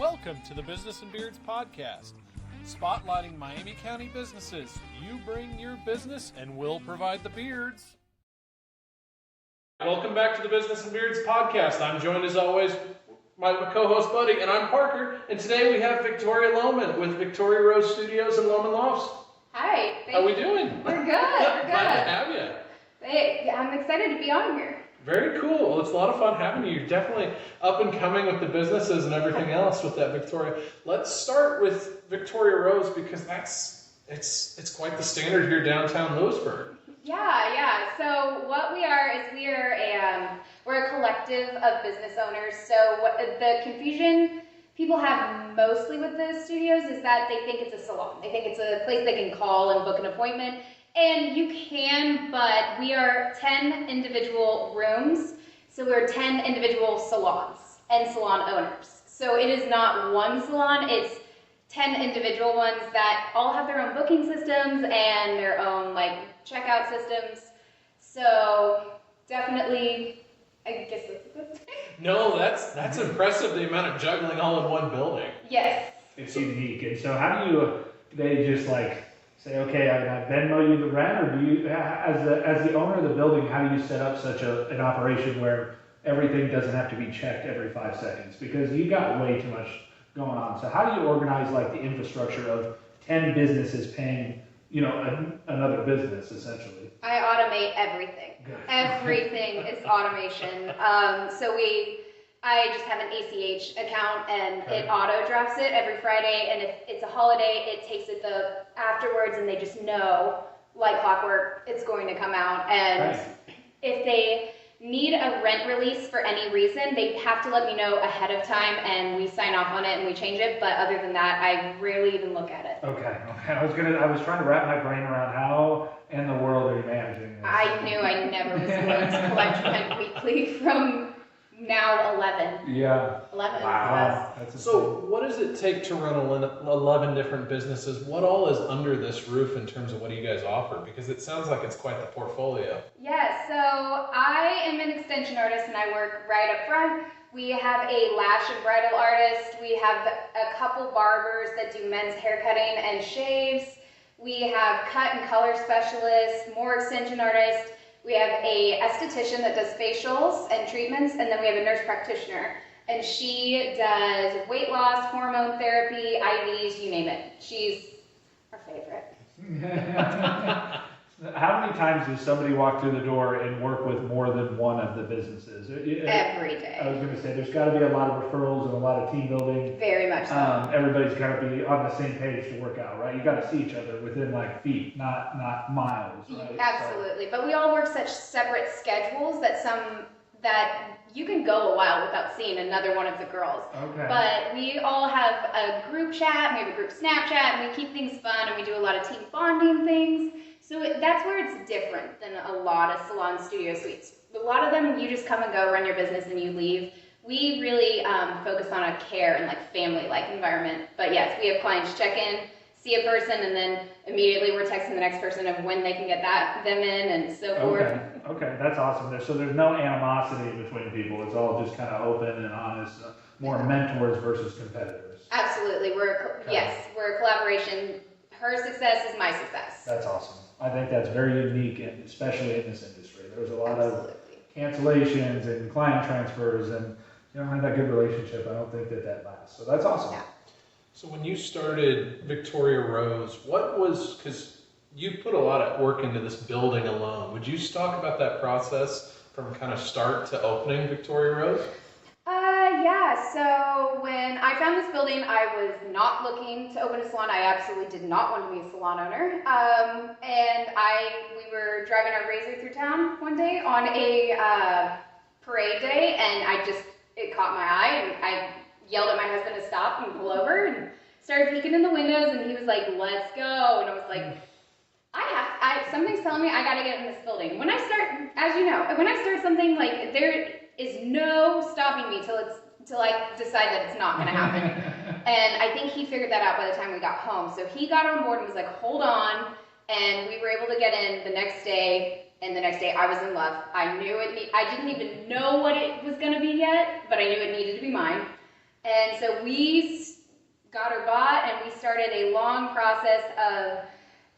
Welcome to the Business and Beards podcast, spotlighting Miami County businesses. You bring your business and we'll provide the beards. Welcome back to the Business and Beards podcast. I'm joined as always by my co-host Buddy, and I'm Parker. And today we have Victoria Lowman with Victoria Rose Studios and Lowman Lofts. Hi. How we doing? We're good. We're good. Glad to have you. Hey, I'm excited to be on here. Very cool. Well, it's a lot of fun having you. You're definitely up and coming with the businesses and everything else with that, Victoria. Let's start with Victoria Rose because it's quite the standard here downtown Louisburg. Yeah. So what we are is we're a collective of business owners. So what the confusion people have mostly with the studios is that they think it's a salon. They think it's a place they can call and book an appointment. And you can, but we are 10 individual rooms, so we're 10 individual salons and salon owners. So it is not one salon, it's 10 individual ones that all have their own booking systems and their own checkout systems. So definitely, I guess that's a good thing. No, that's impressive, the amount of juggling all in one building. Yes. It's unique. And so how do they just say, okay, I Venmo you the rent, or do you, as the owner of the building, how do you set up such an operation where everything doesn't have to be checked every 5 seconds? Because you got way too much going on. So how do you organize the infrastructure of 10 businesses paying, another business essentially? I automate everything. Good. Everything is automation. I just have an ACH account and it auto drafts it every Friday, and if it's a holiday, it takes it afterwards, and they just know, like clockwork, it's going to come out. And if they need a rent release for any reason, they have to let me know ahead of time, and we sign off on it and we change it. But other than that, I rarely even look at it. Okay. I was trying to wrap my brain around how in the world are you managing this? I knew I never was going to collect rent weekly from now 11. Yeah. 11. Wow. So what does it take to run 11 different businesses? What all is under this roof in terms of what do you guys offer? Because it sounds like it's quite the portfolio. Yeah, so I am an extension artist and I work right up front. We have a lash and bridal artist. We have a couple barbers that do men's haircutting and shaves. We have cut and color specialists, more extension artists. We have a esthetician that does facials and treatments, and then we have a nurse practitioner. And she does weight loss, hormone therapy, IVs, you name it. She's our favorite. How many times does somebody walk through the door and work with more than one of the businesses? Every day. I was going to say, there's got to be a lot of referrals and a lot of team building. Very much so. Everybody's got to be on the same page to work out, right? You got to see each other within feet, not miles, right? Absolutely. But we all work such separate schedules that you can go a while without seeing another one of the girls. Okay. But we all have a group chat, we have a group Snapchat, and we keep things fun, and we do a lot of team bonding things. So that's where it's different than a lot of salon studio suites. A lot of them, you just come and go, run your business, and you leave. We really focus on a care and family-like environment. But yes, we have clients check in, see a person, and then immediately we're texting the next person of when they can get them in, and so forth. Okay, that's awesome. So there's no animosity between people. It's all just kind of open and honest, more mentors versus competitors. Absolutely. We're a collaboration. Her success is my success. That's awesome. I think that's very unique, and especially in this industry. There's a lot of cancellations and client transfers, and you don't have that good relationship. I don't think that lasts. So that's awesome. Yeah. So when you started Victoria Rose, because you put a lot of work into this building alone. Would you talk about that process from kind of start to opening Victoria Rose? Yeah, so when I found this building, I was not looking to open a salon. I absolutely did not want to be a salon owner. And we were driving our Razor through town one day on a parade day, and it caught my eye, and I yelled at my husband to stop and pull over, and started peeking in the windows, and he was like, let's go. And I was like, something's telling me I gotta get in this building. When I start something, there is no stopping me till I decide that it's not gonna happen. And I think he figured that out by the time we got home. So he got on board and was like, hold on. And we were able to get in the next day. And the next day I was in love. I knew I didn't even know what it was gonna be yet, but I knew it needed to be mine. And so we got her bought, and we started a long process of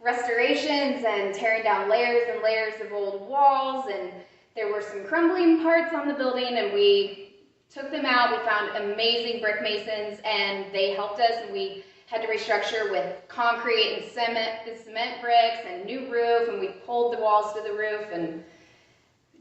restorations and tearing down layers and layers of old walls, and there were some crumbling parts on the building, and we took them out. We found amazing brick masons, and they helped us, and we had to restructure with concrete and cement bricks and new roof, and we pulled the walls to the roof, and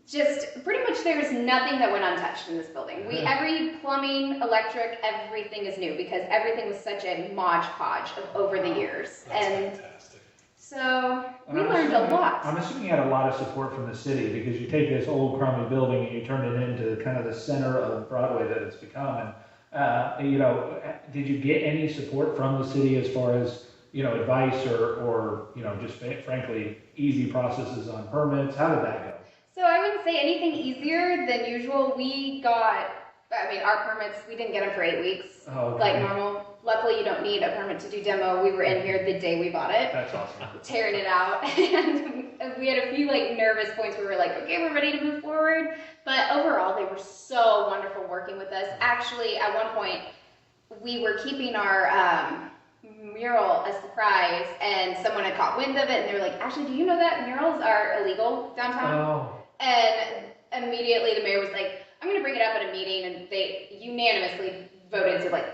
just pretty much there was nothing that went untouched in this building. Every plumbing, electric, everything is new because everything was such a modge podge over the years. That's and fantastic. so we learned a lot. I'm assuming you had a lot of support from the city because you take this old crummy building and you turn it into kind of the center of Broadway that it's become. And, you know, did you get any support from the city as far as, you know, advice or you know, just frankly, easy processes on permits? How did that go? So I wouldn't say anything easier than usual. We got, I mean, our permits, we didn't get them for 8 weeks, like normal. Luckily, you don't need a permit to do demo. We were in here the day we bought it. That's awesome. Tearing it out. And we had a few like nervous points where we were like, okay, we're ready to move forward. But overall, they were so wonderful working with us. Actually, at one point, we were keeping our mural a surprise, and someone had caught wind of it, and they were like, Ashley, do you know that murals are illegal downtown? Oh. And immediately the mayor was like, I'm going to bring it up at a meeting, and they unanimously voted to like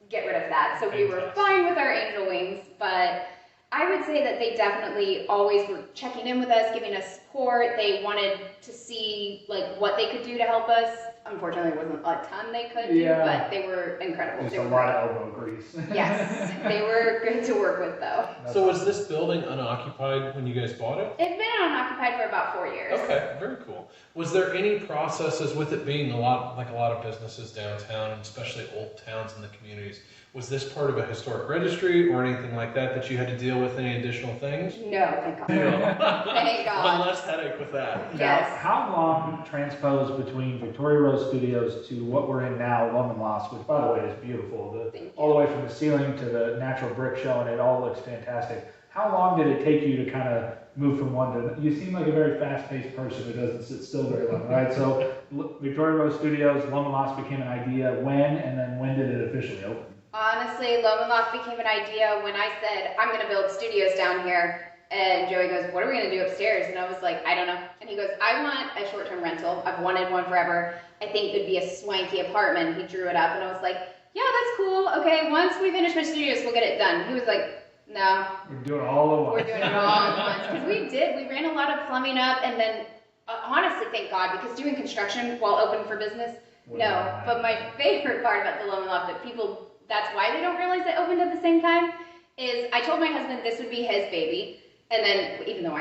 get rid of that. So we were fine with our angel wings, but I would say that they definitely always were checking in with us, giving us support. They wanted to see like what they could do to help us. Unfortunately, there wasn't a ton they could do, but they were incredible. Just they a were lot of elbow grease. Yes, they were good to work with though. So was this building unoccupied when you guys bought it? It's been unoccupied for about 4 years. Okay, very cool. Was there any processes with it being a lot of businesses downtown, and especially old towns in the communities? Was this part of a historic registry or anything like that that you had to deal with any additional things? No, thank God. Thank God. One less headache with that. Yes. Now, how long transposed between Victoria Rose Studios to what we're in now, Lowman Lofts, which by the way is beautiful. All the way from the ceiling to the natural brick showing it all looks fantastic. How long did it take you to kind of move from one to, you seem like a very fast-paced person who doesn't sit still very long, right? So Victoria Rose Studios, Lowman Lofts became an idea when, and then when did it officially open? Honestly, Lowman Loft became an idea when I said, I'm going to build studios down here. And Joey goes, what are we going to do upstairs? And I was like, I don't know. And he goes, I want a short-term rental. I've wanted one forever. I think it would be a swanky apartment. He drew it up, and I was like, yeah, that's cool. Okay, once we finish my studios, we'll get it done. He was like, no. We're doing it all at once. We're doing it all at once. Because we did. We ran a lot of plumbing up, and then, honestly, thank God, because doing construction while open for business, no. But my favorite part about the Lowman Loft that people, that's why they don't realize it opened at the same time, is I told my husband this would be his baby. And then, even though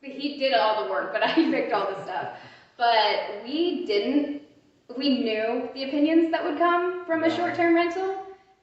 he did all the work, but I picked all the stuff. But we knew the opinions that would come from a short-term rental,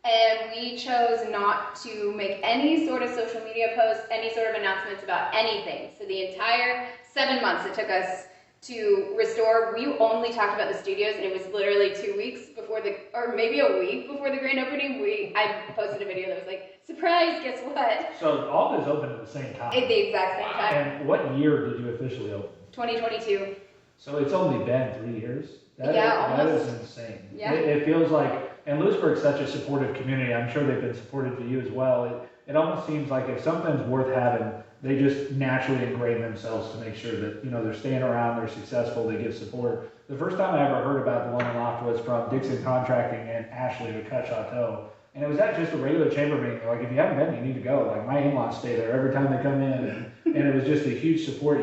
and we chose not to make any sort of social media posts, any sort of announcements about anything. So the entire 7 months it took us to restore, we only talked about the studios, and it was literally 2 weeks before or maybe a week before the grand opening, I posted a video that was like, surprise, guess what? So all this opened at the same time? At the exact same time. And what year did you officially open? 2022. So it's only been 3 years? Yeah, That almost. is insane. Yeah. It feels like, and Louisburg's such a supportive community, I'm sure they've been supportive to you as well. It almost seems like if something's worth having, they just naturally ingrain themselves to make sure that, you know, they're staying around, they're successful, they give support. The first time I ever heard about the Lowman Loft was from Dixon Contracting and Ashley with Cut Chateau. And it was at just a regular chamber meeting. They're like, if you haven't been, you need to go. Like, my in-laws stay there every time they come in. And it was just a huge support.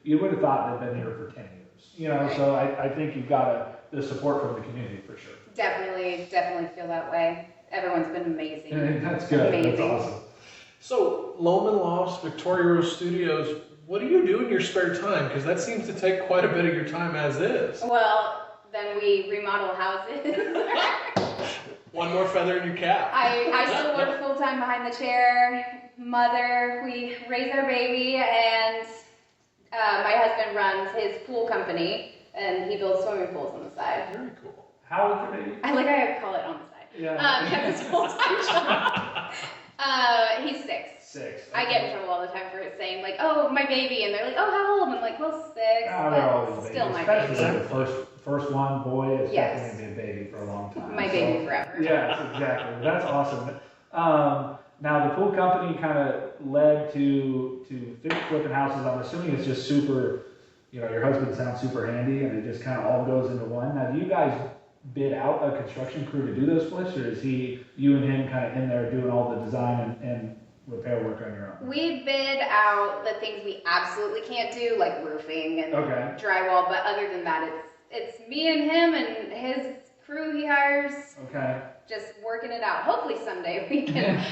You would have thought they'd been here for 10 years. You know, so I think you've got the support from the community for sure. Definitely feel that way. Everyone's been amazing. That's good. Amazing. That's awesome. So, Lowman Lofts, Victoria Rose Studios, what do you do in your spare time? Because that seems to take quite a bit of your time as is. Well, then we remodel houses. One more feather in your cap. I still work full-time behind the chair, mother. We raise our baby, and my husband runs his pool company, and he builds swimming pools on the side. Very cool. How old are you? I call it on the side. Yeah. He has his full-time job. He's 6. 6. I get in trouble all the time for saying like, "Oh, my baby," and they're like, "Oh, how old?" I'm like, "Well, 6." They're but always still babies. my Especially baby. the first one boy is Yes. definitely going to be a baby for a long time. My baby forever. Yes, exactly. That's awesome. Now the pool company kind of led to flipping houses. I'm assuming it's just super, your husband sounds super handy and it just kind of all goes into one. Now, do you guys bid out a construction crew to do those flips, or is you and him kind of in there doing all the design and repair work on your own? We bid out the things we absolutely can't do, like roofing and drywall, but other than that, it's me and him and his crew he hires. Okay. Just working it out. Hopefully someday we can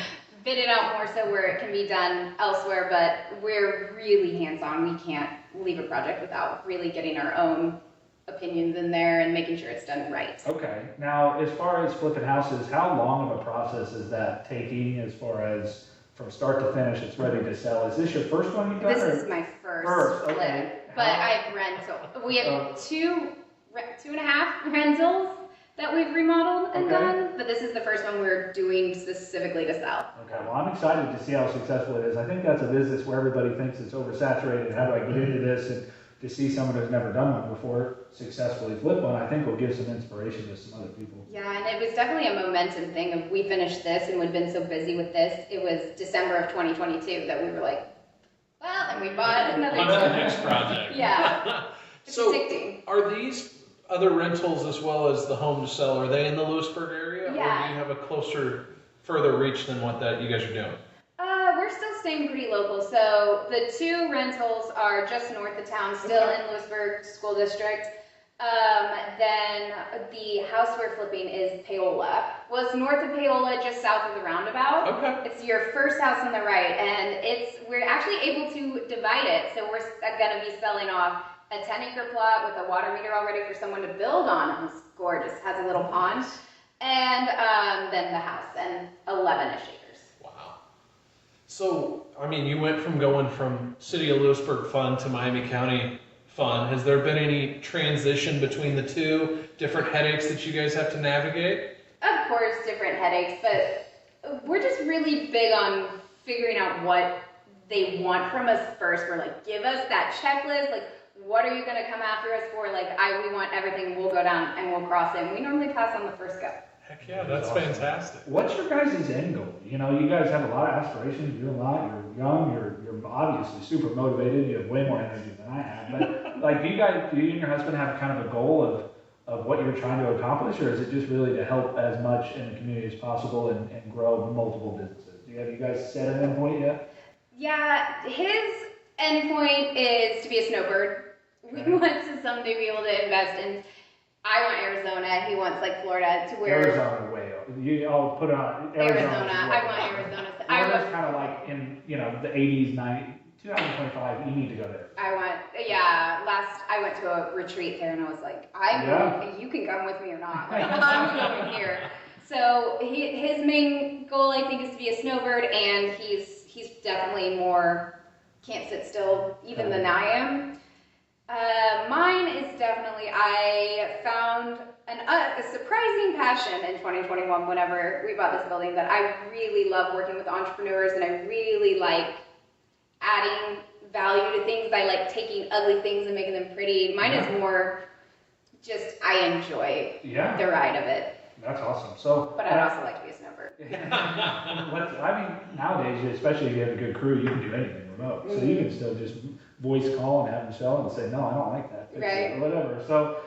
bid it out more so where it can be done elsewhere, but we're really hands-on. We can't leave a project without really getting our own opinions in there and making sure it's done right. Okay. Now, as far as flipping houses, how long of a process is that taking as far as from start to finish, it's ready to sell? Is this your first one you've done? This is my first flip, okay. but I have rental. We have two and a half rentals that we've remodeled and done, but this is the first one we're doing specifically to sell. Okay, well, I'm excited to see how successful it is. I think that's a business where everybody thinks it's oversaturated. How do I get into this? And to see someone who's never done one before successfully flip one, I think will give some inspiration to some other people. Yeah, and it was definitely a momentum thing of we finished this and we'd been so busy with this. It was December of 2022 that we were like, well, and we bought another On to the next project. Yeah. It's So, addicting. are these other rentals as well as the home to sell, are they in the Louisburg area? Yeah. Or do you have a further reach than what that you guys are doing? We're still staying pretty local. So the two rentals are just north of town, still in Louisburg School District. Then the house we're flipping is Paola. Well, it's north of Paola, just south of the roundabout. Okay. It's your first house on the right, and we're actually able to divide it. So we're going to be selling off a 10-acre plot with a water meter all ready for someone to build on. It's gorgeous. Has a little pond. And then the house, and 11-ish acres. Wow. So, I mean, you went from going from City of Louisburg fun to Miami County fun. Has there been any transition between the two? Different headaches that you guys have to navigate? Of course, different headaches, but we're just really big on figuring out what they want from us first. We're like, give us that checklist. Like, what are you going to come after us for? Like, we want everything. We'll go down and we'll cross it. And we normally pass on the first go. Heck yeah, that's awesome. Fantastic. What's your guys' end goal? You guys have a lot of aspirations, you do a lot, you're young, you're obviously super motivated, you have way more energy than I have, but like, do you and your husband have kind of a goal of what you're trying to accomplish, or is it just really to help as much in the community as possible and grow multiple businesses? Have you guys set an end point yet? Yeah, his end point is to be a snowbird. We want to someday be able to invest in. I want Arizona. He wants like Florida to where. Arizona way up. I'll put it on Arizona. I want Arizona. Florida's kind of like in the 80s, 90s, 2025. You need to go there. I went to a retreat there and I was like, you can come with me or not. Like, I'm going here. So his main goal, I think, is to be a snowbird, and he's definitely more can't sit still even than I am. Mine is definitely, I found a surprising passion in 2021 whenever we bought this building, that I really love working with entrepreneurs, and I really like adding value to things. I like taking ugly things and making them pretty. Mine is more just, I enjoy the ride of it. That's awesome. But I'd also like to be a snowbird. Nowadays, especially if you have a good crew, you can do anything remote. So you can still just voice call and have them sell and say, no, I don't like that. Or whatever. So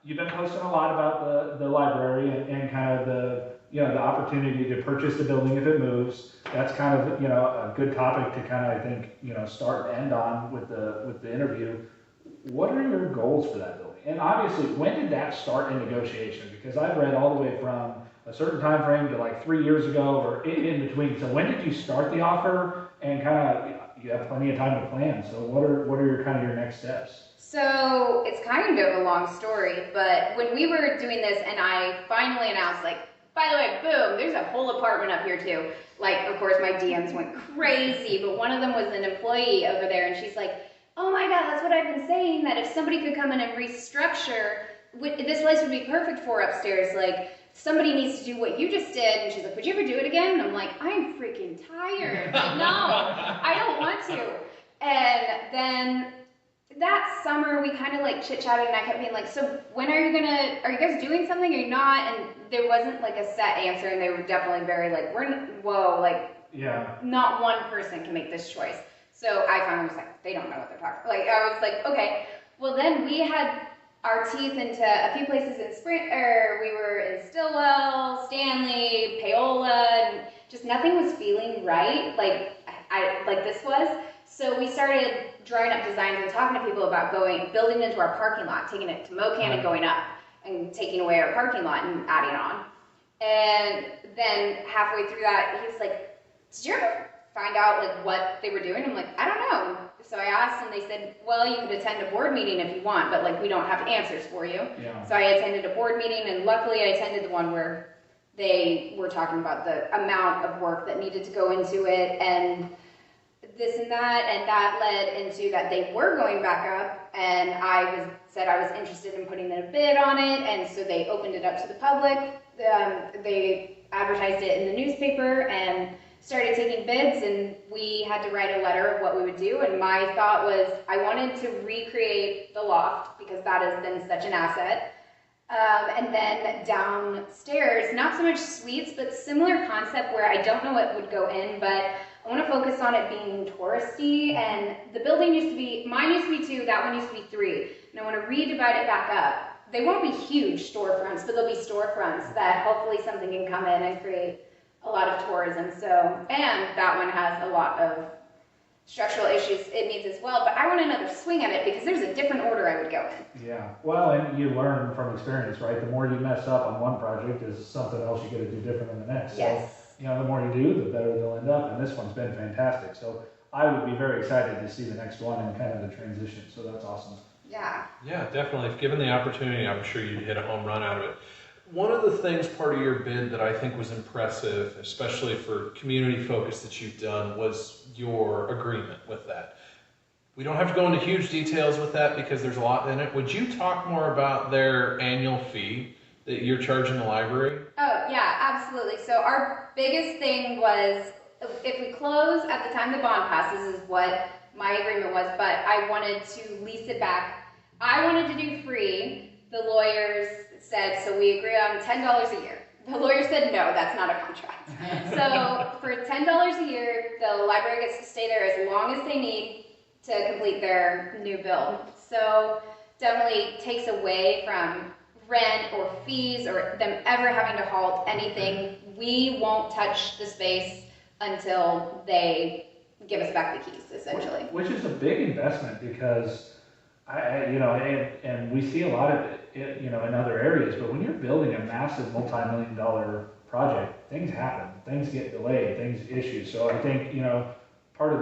you've been posting a lot about the library and kind of the opportunity to purchase the building if it moves. That's kind of a good topic to kind of, I think, start and end on with the interview. What are your goals for that building? And obviously, when did that start in negotiation? Because I've read all the way from a certain time frame to like 3 years ago or in between. So when did you start the offer? And kind of, you have plenty of time to plan. So what are your next steps? So it's kind of a long story, but when we were doing this and I finally announced, like, by the way, boom, there's a whole apartment up here too. Like, of course, my DMs went crazy, but one of them was an employee over there, and she's like, oh my God, that's what I've been saying, that if somebody could come in and restructure, this place would be perfect for upstairs. Like, somebody needs to do what you just did. And she's like, would you ever do it again? And I'm like, I'm freaking tired. Like, no, I don't want to. And then that summer we kind of like chit chatted, and I kept being like, so when are you guys doing something? Are you not? And there wasn't like a set answer, and they were definitely very like, not one person can make this choice. So I finally was like, they don't know what they're talking about. Like, I was like, okay, well then we had our teeth into a few places in we were in Stillwell, Stanley, Paola, and just nothing was feeling right, like this was. So we started drawing up designs and talking to people about building into our parking lot, taking it to Mocan and going up, and taking away our parking lot and adding on. And then halfway through that, he was like, did you ever find out like what they were doing? I'm like, I don't know. So I asked, and they said, well, you could attend a board meeting if you want, but like we don't have answers for you. Yeah. So I attended a board meeting, and luckily I attended the one where they were talking about the amount of work that needed to go into it, and this and that led into that they were going back up, and said I was interested in putting in a bid on it, and so they opened it up to the public. They advertised it in the newspaper and started taking bids, and we had to write a letter of what we would do. And my thought was I wanted to recreate the loft because that has been such an asset. And then downstairs, not so much suites, but similar concept where I don't know what would go in, but I want to focus on it being touristy. And the building mine used to be 2, that one used to be 3. And I want to redivide it back up. They won't be huge storefronts, but they'll be storefronts that hopefully something can come in and create a lot of tourism. So, and that one has a lot of structural issues it needs as well, but I want another swing at it because there's a different order I would go in. Yeah, well, and you learn from experience, right? The more you mess up on one project is something else you got to do different than the next. Yes. So, the more you do, the better they'll end up, and this one's been fantastic. So I would be very excited to see the next one and kind of the transition, so that's awesome. Yeah. Yeah, definitely. If given the opportunity, I'm sure you'd hit a home run out of it. One of the things, part of your bid that I think was impressive, especially for community focus that you've done, was your agreement with that. We don't have to go into huge details with that because there's a lot in it. Would you talk more about their annual fee that you're charging the library? Oh, yeah, absolutely. So our biggest thing was if we close at the time the bond passes is what my agreement was, but I wanted to lease it back. I wanted to do free. The lawyers said, so we agree on $10 a year. The lawyer said, no, that's not a contract. So for $10 a year, the library gets to stay there as long as they need to complete their new build. So definitely takes away from rent or fees or them ever having to halt anything. We won't touch the space until they give us back the keys, essentially. Which is a big investment because and we see a lot of it, in other areas, but when you're building a massive multi-million-dollar project, things happen, things get delayed, things issues. So I think, part of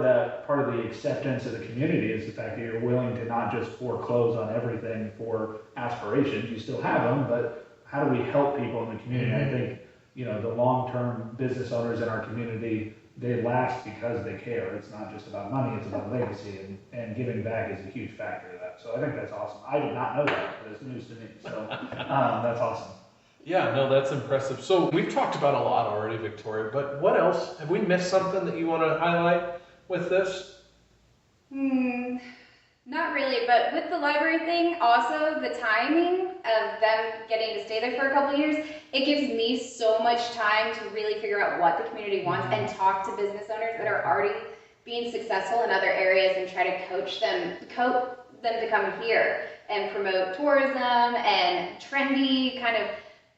the acceptance of the community is the fact that you're willing to not just foreclose on everything for aspirations. You still have them, but how do we help people in the community? Mm-hmm. I think, the long-term business owners in our community, they last because they care. It's not just about money, it's about legacy, and giving back is a huge factor to that. So I think that's awesome. I did not know that, but it's news to me, so that's awesome. Yeah, no, that's impressive. So we've talked about a lot already, Victoria, but what else? Have we missed something that you want to highlight with this? Not really, but with the library thing, also the timing of them getting to stay there for a couple of years, it gives me so much time to really figure out what the community wants and talk to business owners that are already being successful in other areas and try to coach them to come here and promote tourism and trendy kind of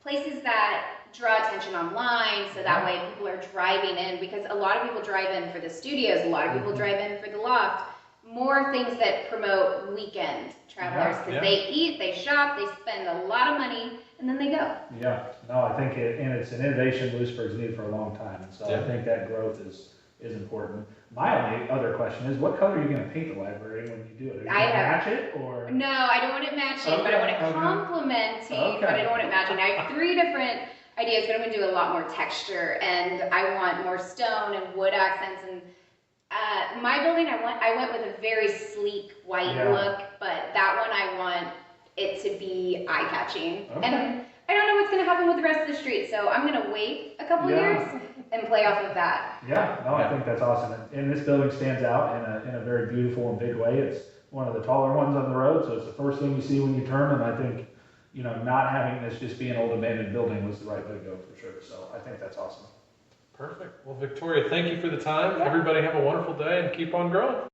places that draw attention online, so that way people are driving in, because a lot of people drive in for the studios, a lot of people drive in for the loft. More things that promote weekend travelers, because they eat, they shop, they spend a lot of money, and then they go. Yeah, no, I think it's an innovation Louisburg's needed for a long time, and so I think that growth is important. My only other question is, what color are you going to paint the library when you do it? Are you going to match it, or? No, I don't want it matching, but I want it complementing, but I don't want it matching. I have 3 different ideas, but I'm going to do a lot more texture, and I want more stone and wood accents, and my building, I went with a very sleek white look, but that one I want it to be eye-catching. Okay. And I don't know what's going to happen with the rest of the street, so I'm going to wait a couple years and play off of that. Yeah, no, I think that's awesome. And this building stands out in a very beautiful and big way. It's one of the taller ones on the road, so it's the first thing you see when you turn, and I think, not having this just be an old abandoned building was the right way to go for sure. So I think that's awesome. Perfect. Well, Victoria, thank you for the time. Everybody have a wonderful day and keep on growing.